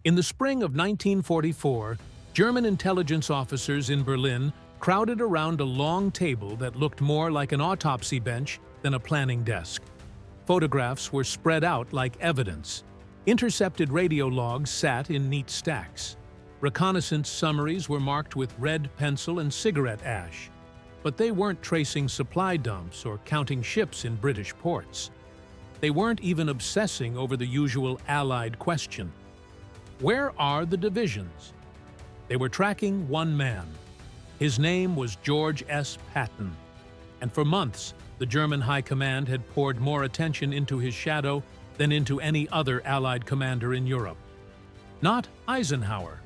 In the spring of 1944, German intelligence officers in Berlin crowded around a long table that looked more like an autopsy bench than a planning desk. Photographs were spread out like evidence. Intercepted radio logs sat in neat stacks. Reconnaissance summaries were marked with red pencil and cigarette ash. But they weren't tracing supply dumps or counting ships in British ports. They weren't even obsessing over the usual Allied question: where are the divisions? They were tracking one man. His name was George S. Patton, and for months the German High Command had poured more attention into his shadow than into any other Allied commander in Europe. Not Eisenhower,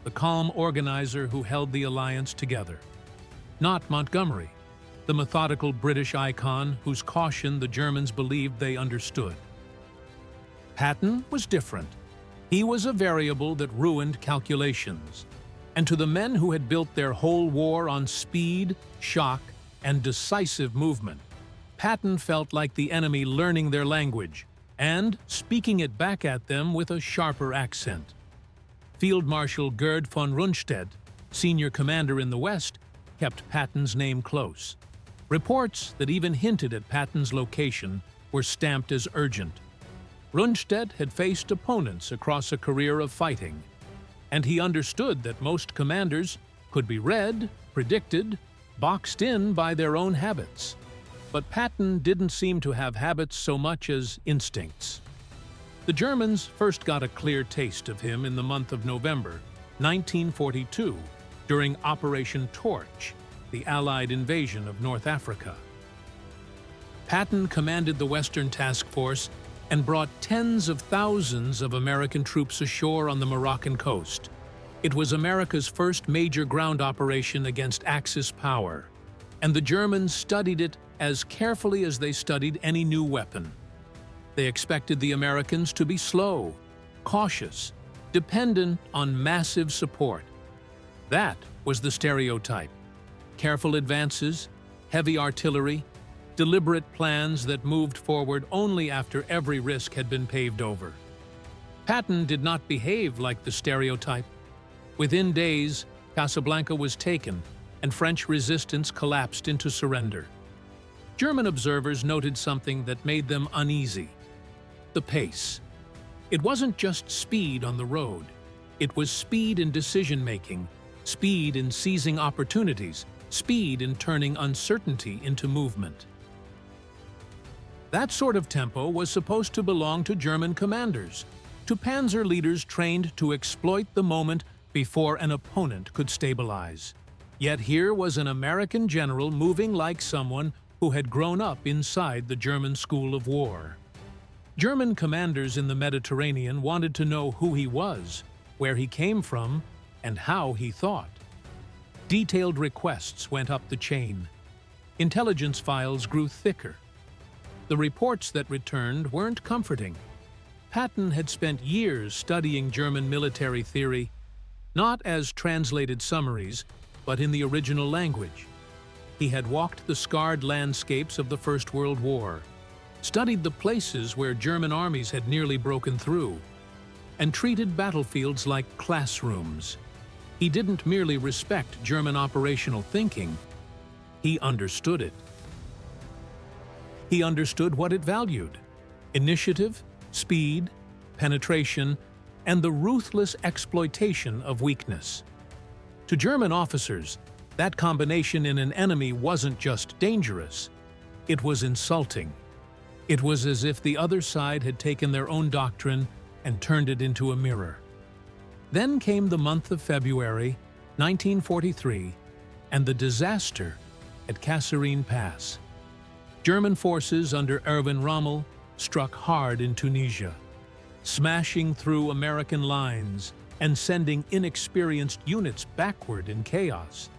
the calm organizer who held the alliance together. Not Montgomery, the methodical British icon whose caution the Germans believed they understood. Patton was different. He was a variable that ruined calculations. And to the men who had built their whole war on speed, shock, and decisive movement, Patton felt like the enemy learning their language and speaking it back at them with a sharper accent. Field Marshal Gerd von Rundstedt, senior commander in the West, kept Patton's name close. Reports that even hinted at Patton's location were stamped as urgent. Rundstedt had faced opponents across a career of fighting, and he understood that most commanders could be read, predicted, boxed in by their own habits. But Patton didn't seem to have habits so much as instincts. The Germans first got a clear taste of him in the month of November 1942 during Operation Torch, the Allied invasion of North Africa. Patton commanded the Western Task Force and brought tens of thousands of American troops ashore on the Moroccan coast. It was America's first major ground operation against Axis power, and the Germans studied it as carefully as they studied any new weapon. They expected the Americans to be slow, cautious, dependent on massive support. That was the stereotype. Careful advances, heavy artillery, deliberate plans that moved forward only after every risk had been paved over. Patton did not behave like the stereotype. Within days, Casablanca was taken, and French resistance collapsed into surrender. German observers noted something that made them uneasy: the pace. It wasn't just speed on the road. It was speed in decision-making, speed in seizing opportunities, speed in turning uncertainty into movement. That sort of tempo was supposed to belong to German commanders, to panzer leaders trained to exploit the moment before an opponent could stabilize. Yet here was an American general moving like someone who had grown up inside the German School of War. German commanders in the Mediterranean wanted to know who he was, where he came from, and how he thought. Detailed requests went up the chain. Intelligence files grew thicker. The reports that returned weren't comforting. Patton had spent years studying German military theory, not as translated summaries, but in the original language. He had walked the scarred landscapes of the First World War, studied the places where German armies had nearly broken through, and treated battlefields like classrooms. He didn't merely respect German operational thinking, he understood it. He understood what it valued: initiative, speed, penetration, and the ruthless exploitation of weakness. To German officers, that combination in an enemy wasn't just dangerous, it was insulting. It was as if the other side had taken their own doctrine and turned it into a mirror. Then came the month of February 1943 and the disaster at Kasserine Pass. German forces under Erwin Rommel struck hard in Tunisia, smashing through American lines and sending inexperienced units backward in chaos.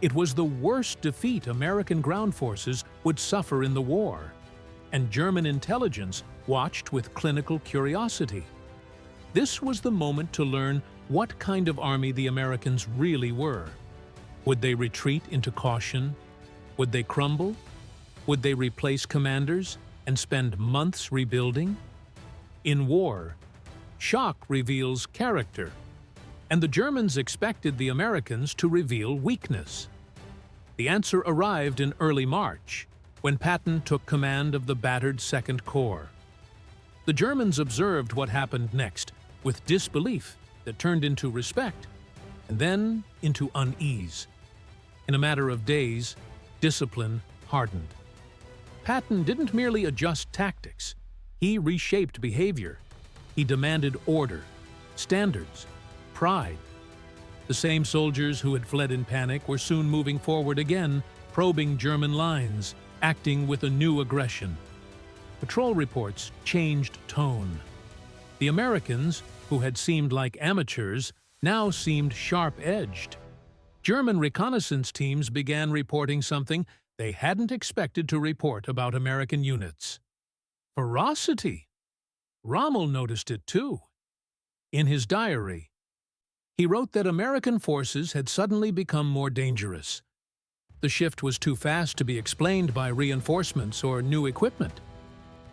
It was the worst defeat American ground forces would suffer in the war, and German intelligence watched with clinical curiosity. This was the moment to learn what kind of army the Americans really were. Would they retreat into caution? Would they crumble? Would they replace commanders and spend months rebuilding? In war, shock reveals character, and the Germans expected the Americans to reveal weakness. The answer arrived in early March, when Patton took command of the battered Second Corps. The Germans observed what happened next with disbelief that turned into respect, and then into unease. In a matter of days, discipline hardened. Patton didn't merely adjust tactics, he reshaped behavior. He demanded order, standards, pride. The same soldiers who had fled in panic were soon moving forward again, probing German lines, acting with a new aggression. Patrol reports changed tone. The Americans, who had seemed like amateurs, now seemed sharp-edged. German reconnaissance teams began reporting something they hadn't expected to report about American units: ferocity. Rommel noticed it too. In his diary, he wrote that American forces had suddenly become more dangerous. The shift was too fast to be explained by reinforcements or new equipment.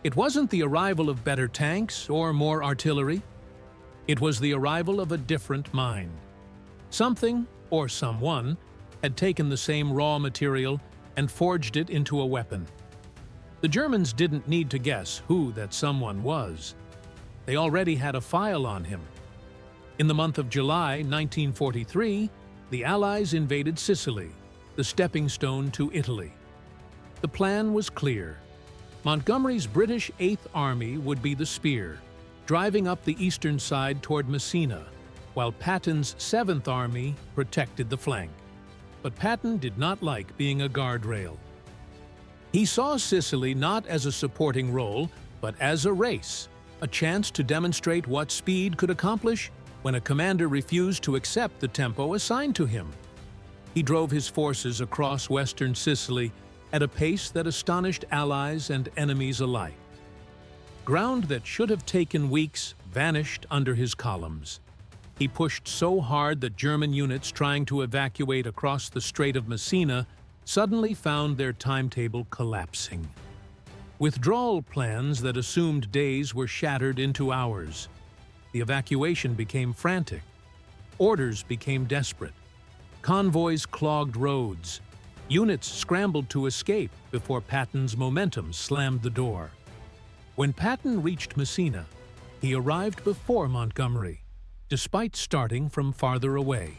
It wasn't the arrival of better tanks or more artillery. It was the arrival of a different mind. Something, or someone, had taken the same raw material and forged it into a weapon. The Germans didn't need to guess who that someone was. They already had a file on him. In the month of July 1943, the Allies invaded Sicily, the stepping stone to Italy. The plan was clear. Montgomery's British Eighth Army would be the spear, driving up the eastern side toward Messina, while Patton's Seventh Army protected the flank. But Patton did not like being a guardrail. He saw Sicily not as a supporting role, but as a race, a chance to demonstrate what speed could accomplish when a commander refused to accept the tempo assigned to him. He drove his forces across western Sicily at a pace that astonished allies and enemies alike. Ground that should have taken weeks vanished under his columns. He pushed so hard that German units trying to evacuate across the Strait of Messina suddenly found their timetable collapsing. Withdrawal plans that assumed days were shattered into hours. The evacuation became frantic. Orders became desperate. Convoys clogged roads. Units scrambled to escape before Patton's momentum slammed the door. When Patton reached Messina, he arrived before Montgomery, despite starting from farther away.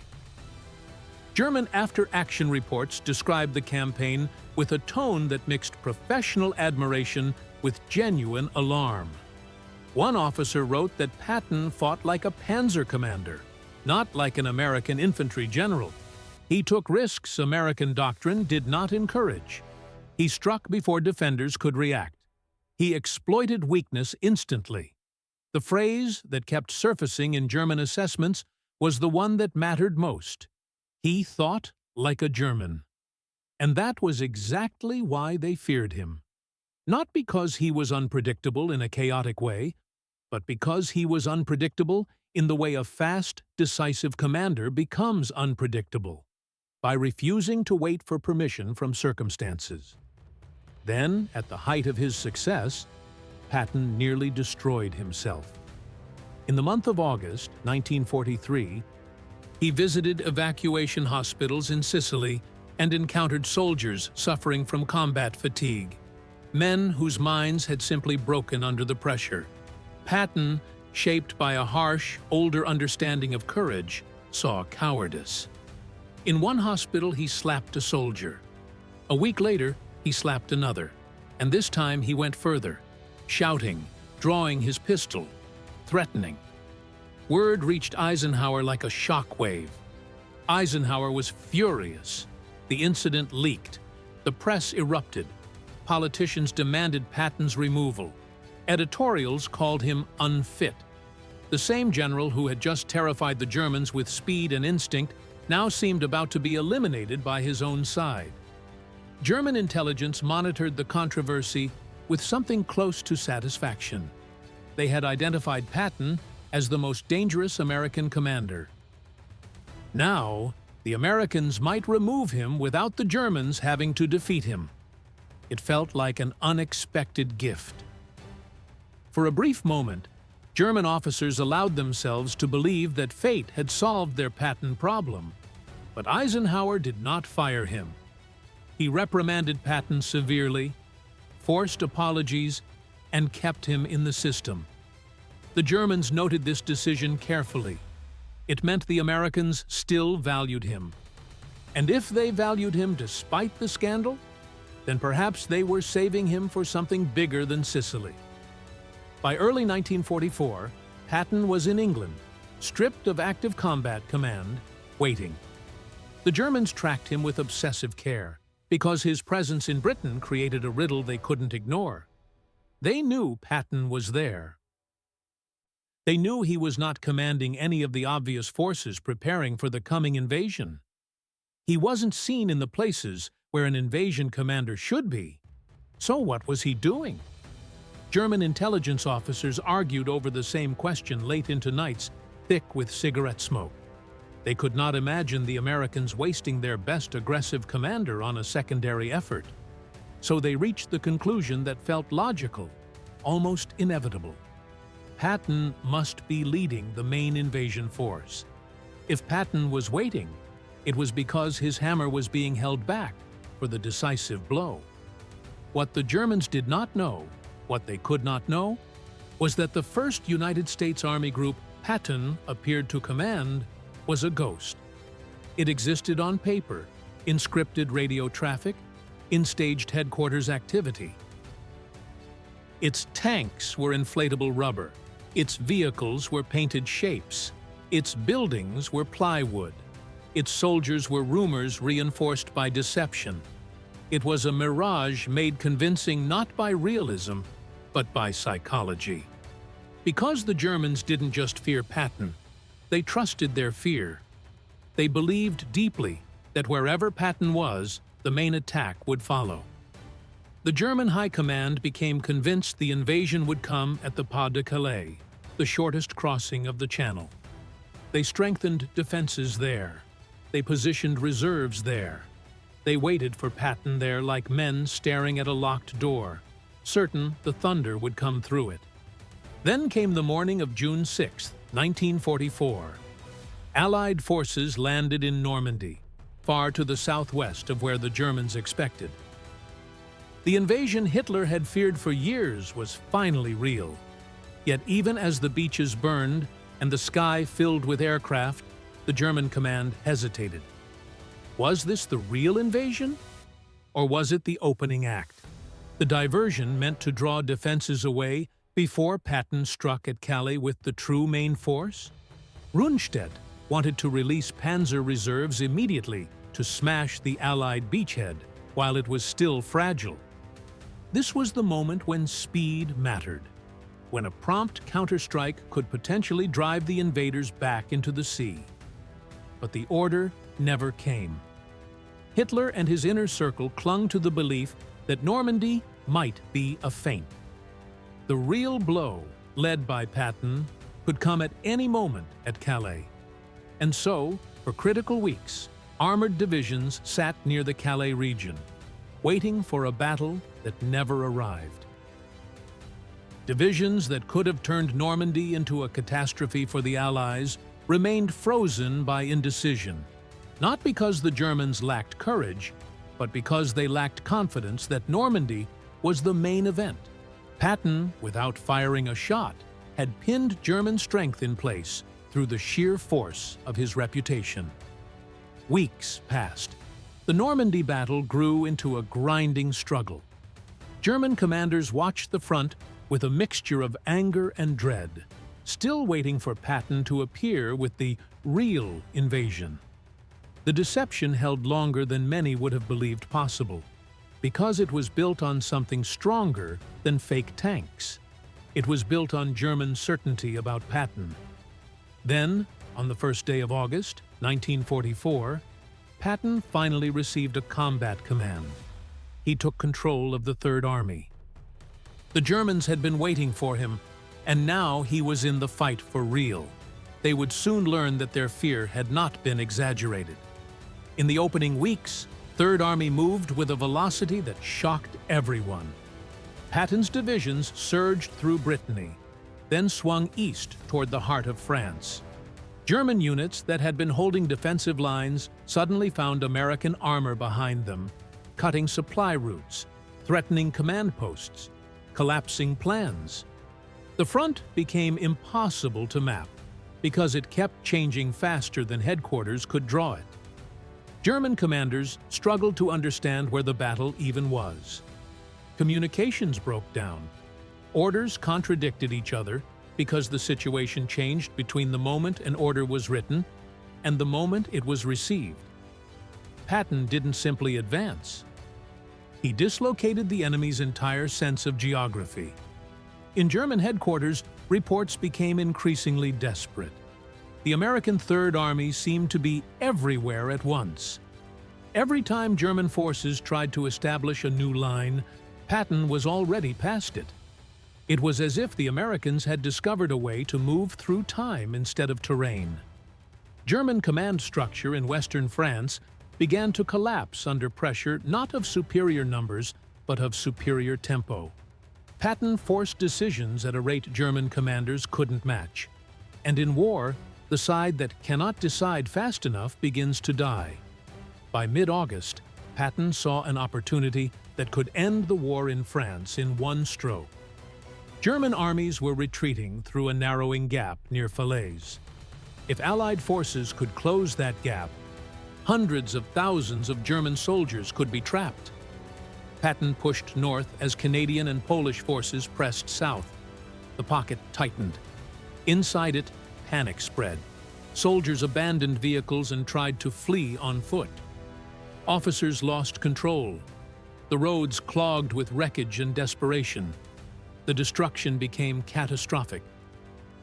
German after-action reports described the campaign with a tone that mixed professional admiration with genuine alarm. One officer wrote that Patton fought like a panzer commander, not like an American infantry general. He took risks American doctrine did not encourage. He struck before defenders could react. He exploited weakness instantly. The phrase that kept surfacing in German assessments was the one that mattered most. He thought like a German. And that was exactly why they feared him. Not because he was unpredictable in a chaotic way, but because he was unpredictable in the way a fast, decisive commander becomes unpredictable, by refusing to wait for permission from circumstances. Then, at the height of his success, Patton nearly destroyed himself. In the month of August 1943, he visited evacuation hospitals in Sicily and encountered soldiers suffering from combat fatigue, men whose minds had simply broken under the pressure. Patton, shaped by a harsh, older understanding of courage, saw cowardice. In one hospital, he slapped a soldier. A week later, he slapped another, and this time he went further, shouting, drawing his pistol, threatening. Word reached Eisenhower like a shockwave. Eisenhower was furious. The incident leaked. The press erupted. Politicians demanded Patton's removal. Editorials called him unfit. The same general who had just terrified the Germans with speed and instinct now seemed about to be eliminated by his own side. German intelligence monitored the controversy with something close to satisfaction. They had identified Patton as the most dangerous American commander. Now, the Americans might remove him without the Germans having to defeat him. It felt like an unexpected gift. For a brief moment, German officers allowed themselves to believe that fate had solved their Patton problem, but Eisenhower did not fire him. He reprimanded Patton severely, forced apologies, and kept him in the system. The Germans noted this decision carefully. It meant the Americans still valued him. And if they valued him despite the scandal, then perhaps they were saving him for something bigger than Sicily. By early 1944, Patton was in England, stripped of active combat command, waiting. The Germans tracked him with obsessive care, because his presence in Britain created a riddle they couldn't ignore. They knew Patton was there. They knew he was not commanding any of the obvious forces preparing for the coming invasion. He wasn't seen in the places where an invasion commander should be. So what was he doing? German intelligence officers argued over the same question late into nights, thick with cigarette smoke. They could not imagine the Americans wasting their best aggressive commander on a secondary effort. So they reached the conclusion that felt logical, almost inevitable. Patton must be leading the main invasion force. If Patton was waiting, it was because his hammer was being held back for the decisive blow. What the Germans did not know, what they could not know, was that the first United States Army group Patton appeared to command was a ghost. It existed on paper, in scripted radio traffic, in staged headquarters activity. Its tanks were inflatable rubber. Its vehicles were painted shapes. Its buildings were plywood. Its soldiers were rumors reinforced by deception. It was a mirage made convincing not by realism, but by psychology. Because the Germans didn't just fear Patton, they trusted their fear. They believed deeply that wherever Patton was, the main attack would follow. The German High Command became convinced the invasion would come at the Pas de Calais, the shortest crossing of the Channel. They strengthened defenses there. They positioned reserves there. They waited for Patton there like men staring at a locked door, certain the thunder would come through it. Then came the morning of June 6, 1944. Allied forces landed in Normandy, far to the southwest of where the Germans expected. The invasion Hitler had feared for years was finally real. Yet even as the beaches burned and the sky filled with aircraft, the German command hesitated. Was this the real invasion? Or was it the opening act? The diversion meant to draw defenses away before Patton struck at Calais with the true main force? Rundstedt wanted to release panzer reserves immediately to smash the Allied beachhead while it was still fragile. This was the moment when speed mattered, when a prompt counterstrike could potentially drive the invaders back into the sea. But the order never came. Hitler and his inner circle clung to the belief that Normandy might be a feint. The real blow, led by Patton, could come at any moment at Calais. And so, for critical weeks, armored divisions sat near the Calais region, waiting for a battle that never arrived. Divisions that could have turned Normandy into a catastrophe for the Allies remained frozen by indecision, not because the Germans lacked courage, but because they lacked confidence that Normandy was the main event. Patton, without firing a shot, had pinned German strength in place through the sheer force of his reputation. Weeks passed. The Normandy battle grew into a grinding struggle. German commanders watched the front with a mixture of anger and dread, still waiting for Patton to appear with the real invasion. The deception held longer than many would have believed possible, because it was built on something stronger than fake tanks. It was built on German certainty about Patton. Then, on the first day of August, 1944, Patton finally received a combat command. He took control of the Third Army. The Germans had been waiting for him, and now he was in the fight for real. They would soon learn that their fear had not been exaggerated. In the opening weeks, Third Army moved with a velocity that shocked everyone. Patton's divisions surged through Brittany. then swung east toward the heart of France. German units that had been holding defensive lines suddenly found American armor behind them, cutting supply routes, threatening command posts, collapsing plans. The front became impossible to map because it kept changing faster than headquarters could draw it. German commanders struggled to understand where the battle even was. Communications broke down. Orders contradicted each other because the situation changed between the moment an order was written and the moment it was received. Patton didn't simply advance. He dislocated the enemy's entire sense of geography. In German headquarters, reports became increasingly desperate. The American Third Army seemed to be everywhere at once. Every time German forces tried to establish a new line, Patton was already past it. It was as if the Americans had discovered a way to move through time instead of terrain. German command structure in western France began to collapse under pressure not of superior numbers, but of superior tempo. Patton forced decisions at a rate German commanders couldn't match. And in war, the side that cannot decide fast enough begins to die. By mid-August, Patton saw an opportunity that could end the war in France in one stroke. German armies were retreating through a narrowing gap near Falaise. If Allied forces could close that gap, hundreds of thousands of German soldiers could be trapped. Patton pushed north as Canadian and Polish forces pressed south. The pocket tightened. Inside it, panic spread. Soldiers abandoned vehicles and tried to flee on foot. Officers lost control. The roads clogged with wreckage and desperation. The destruction became catastrophic.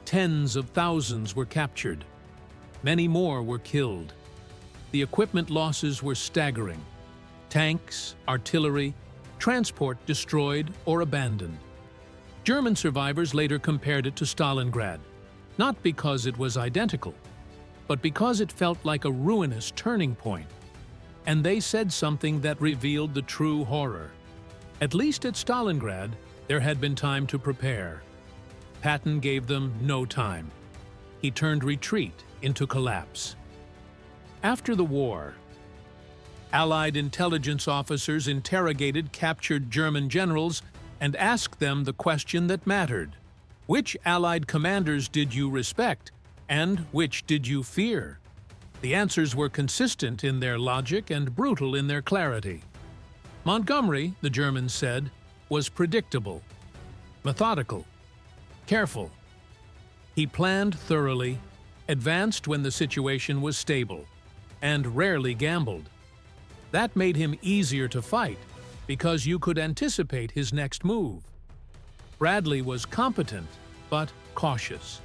Tens of thousands were captured. Many more were killed. The equipment losses were staggering. Tanks, artillery, transport destroyed or abandoned. German survivors later compared it to Stalingrad, not because it was identical, but because it felt like a ruinous turning point. And they said something that revealed the true horror. At least at Stalingrad, there had been time to prepare. Patton gave them no time. He turned retreat into collapse. After the war, Allied intelligence officers interrogated captured German generals and asked them the question that mattered. Which Allied commanders did you respect, and which did you fear? The answers were consistent in their logic and brutal in their clarity. Montgomery, the Germans said, was predictable, methodical, careful. He planned thoroughly, advanced when the situation was stable, and rarely gambled. That made him easier to fight because you could anticipate his next move. Bradley was competent, but cautious.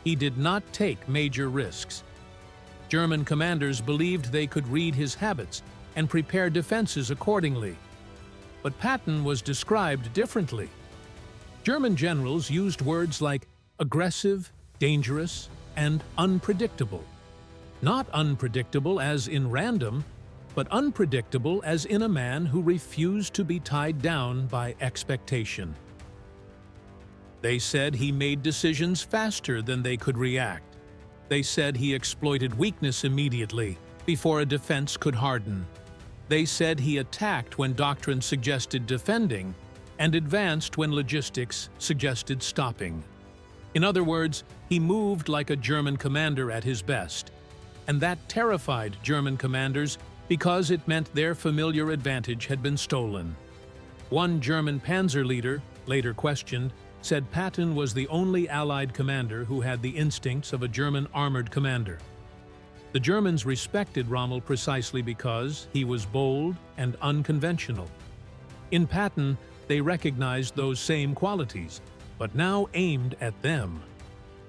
He did not take major risks. German commanders believed they could read his habits and prepare defenses accordingly. But Patton was described differently. German generals used words like aggressive, dangerous, and unpredictable. Not unpredictable as in random, but unpredictable as in a man who refused to be tied down by expectation. They said he made decisions faster than they could react. They said he exploited weakness immediately, before a defense could harden. They said he attacked when doctrine suggested defending, and advanced when logistics suggested stopping. In other words, he moved like a German commander at his best. And that terrified German commanders because it meant their familiar advantage had been stolen. One German panzer leader, later questioned, said Patton was the only Allied commander who had the instincts of a German armored commander. The Germans respected Rommel precisely because he was bold and unconventional. In Patton, they recognized those same qualities, but now aimed at them.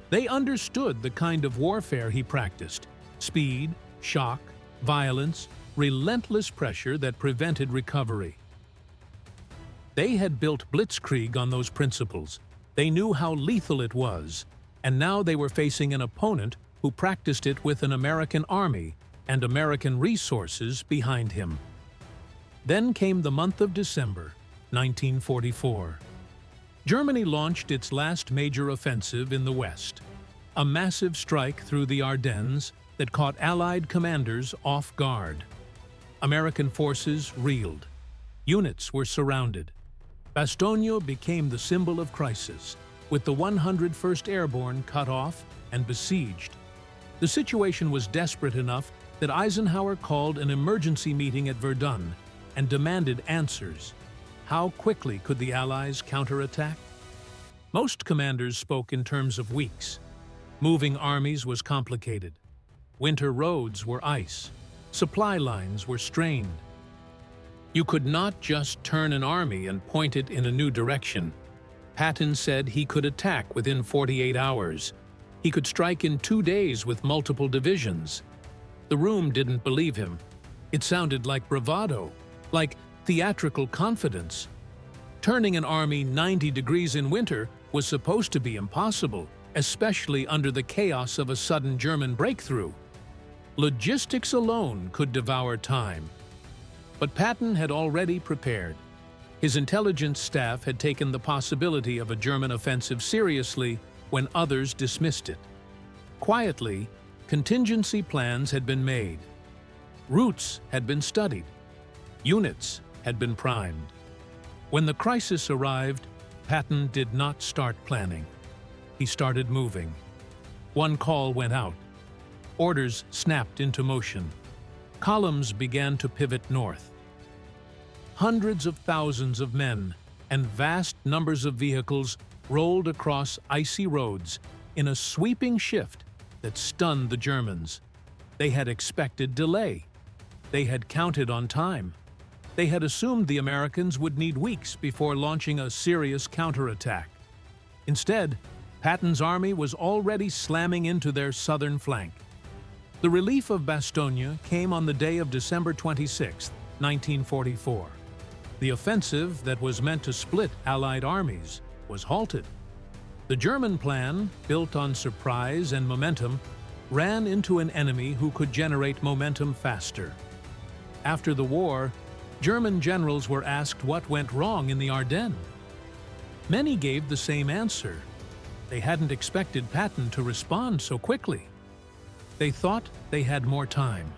They understood the kind of warfare he practiced: speed, shock, violence, relentless pressure that prevented recovery. They had built blitzkrieg on those principles. They knew how lethal it was, and now they were facing an opponent who practiced it with an American army and American resources behind him. Then came the month of December, 1944. Germany launched its last major offensive in the West, a massive strike through the Ardennes that caught Allied commanders off guard. American forces reeled. Units were surrounded. Bastogne became the symbol of crisis, with the 101st Airborne cut off and besieged. The situation was desperate enough that Eisenhower called an emergency meeting at Verdun and demanded answers. How quickly could the Allies counterattack? Most commanders spoke in terms of weeks. Moving armies was complicated. Winter roads were ice. Supply lines were strained. You could not just turn an army and point it in a new direction. Patton said he could attack within 48 hours. He could strike in 2 days with multiple divisions. The room didn't believe him. It sounded like bravado, like theatrical confidence. Turning an army 90 degrees in winter was supposed to be impossible, especially under the chaos of a sudden German breakthrough. Logistics alone could devour time. But Patton had already prepared. His intelligence staff had taken the possibility of a German offensive seriously when others dismissed it. Quietly, contingency plans had been made. Routes had been studied. Units had been primed. When the crisis arrived, Patton did not start planning. He started moving. One call went out. Orders snapped into motion. Columns began to pivot north. Hundreds of thousands of men and vast numbers of vehicles rolled across icy roads in a sweeping shift that stunned the Germans. They had expected delay. They had counted on time. They had assumed the Americans would need weeks before launching a serious counterattack. Instead, Patton's army was already slamming into their southern flank. The relief of Bastogne came on the day of December 26, 1944. The offensive that was meant to split Allied armies was halted. The German plan, built on surprise and momentum, ran into an enemy who could generate momentum faster. After the war, German generals were asked what went wrong in the Ardennes. Many gave the same answer. They hadn't expected Patton to respond so quickly. They thought they had more time.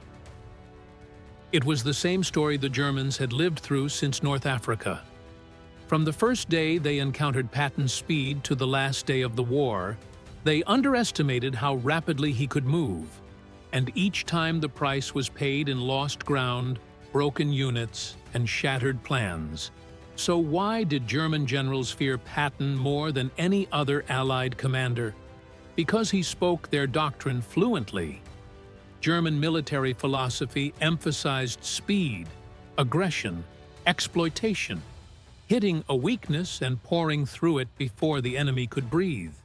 It was the same story the Germans had lived through since North Africa. From the first day they encountered Patton's speed to the last day of the war, they underestimated how rapidly he could move, and each time the price was paid in lost ground, broken units, and shattered plans. So why did German generals fear Patton more than any other Allied commander? Because he spoke their doctrine fluently. German military philosophy emphasized speed, aggression, exploitation, hitting a weakness and pouring through it before the enemy could breathe.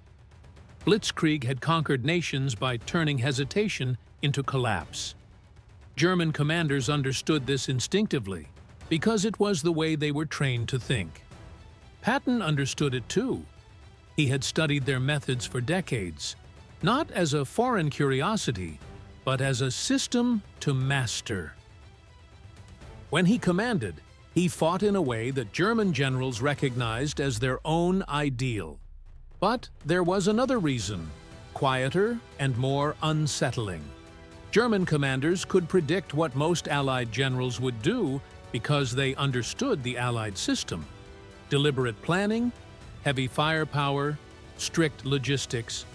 Blitzkrieg had conquered nations by turning hesitation into collapse. German commanders understood this instinctively, because it was the way they were trained to think. Patton understood it too. He had studied their methods for decades, not as a foreign curiosity, but as a system to master. When he commanded, he fought in a way that German generals recognized as their own ideal. But there was another reason, quieter and more unsettling. German commanders could predict what most Allied generals would do because they understood the Allied system. Deliberate planning, heavy firepower, strict logistics,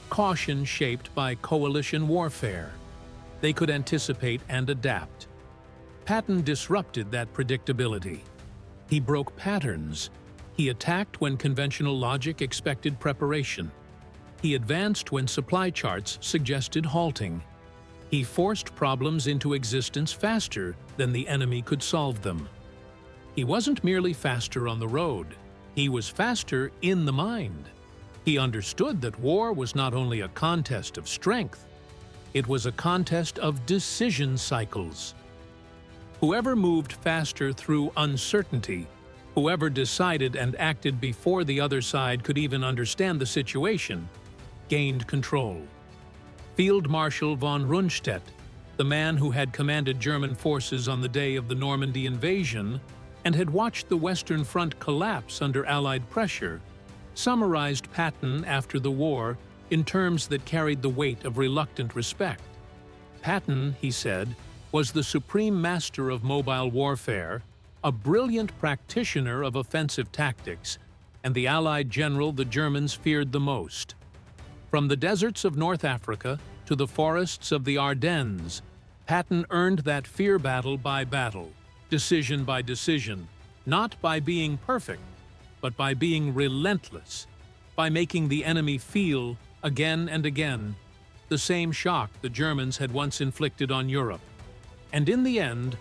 caution shaped by coalition warfare. They could anticipate and adapt. Patton disrupted that predictability. He broke patterns. He attacked when conventional logic expected preparation. He advanced when supply charts suggested halting. He forced problems into existence faster than the enemy could solve them. He wasn't merely faster on the road. He was faster in the mind. He understood that war was not only a contest of strength, it was a contest of decision cycles. Whoever moved faster through uncertainty, whoever decided and acted before the other side could even understand the situation, gained control. Field Marshal von Rundstedt, the man who had commanded German forces on the day of the Normandy invasion and had watched the Western Front collapse under Allied pressure, summarized Patton after the war in terms that carried the weight of reluctant respect. Patton, he said, was the supreme master of mobile warfare, a brilliant practitioner of offensive tactics, and the Allied general the Germans feared the most. From the deserts of North Africa to the forests of the Ardennes, Patton earned that fear battle by battle, decision by decision, not by being perfect, but by being relentless, by making the enemy feel, again and again, the same shock the Germans had once inflicted on Europe. And in the end,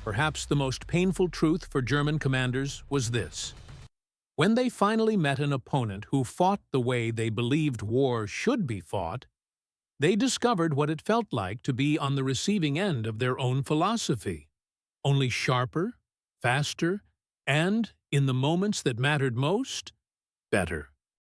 perhaps the most painful truth for German commanders was this: when they finally met an opponent who fought the way they believed war should be fought, they discovered what it felt like to be on the receiving end of their own philosophy, only sharper, faster, and, in the moments that mattered most, better.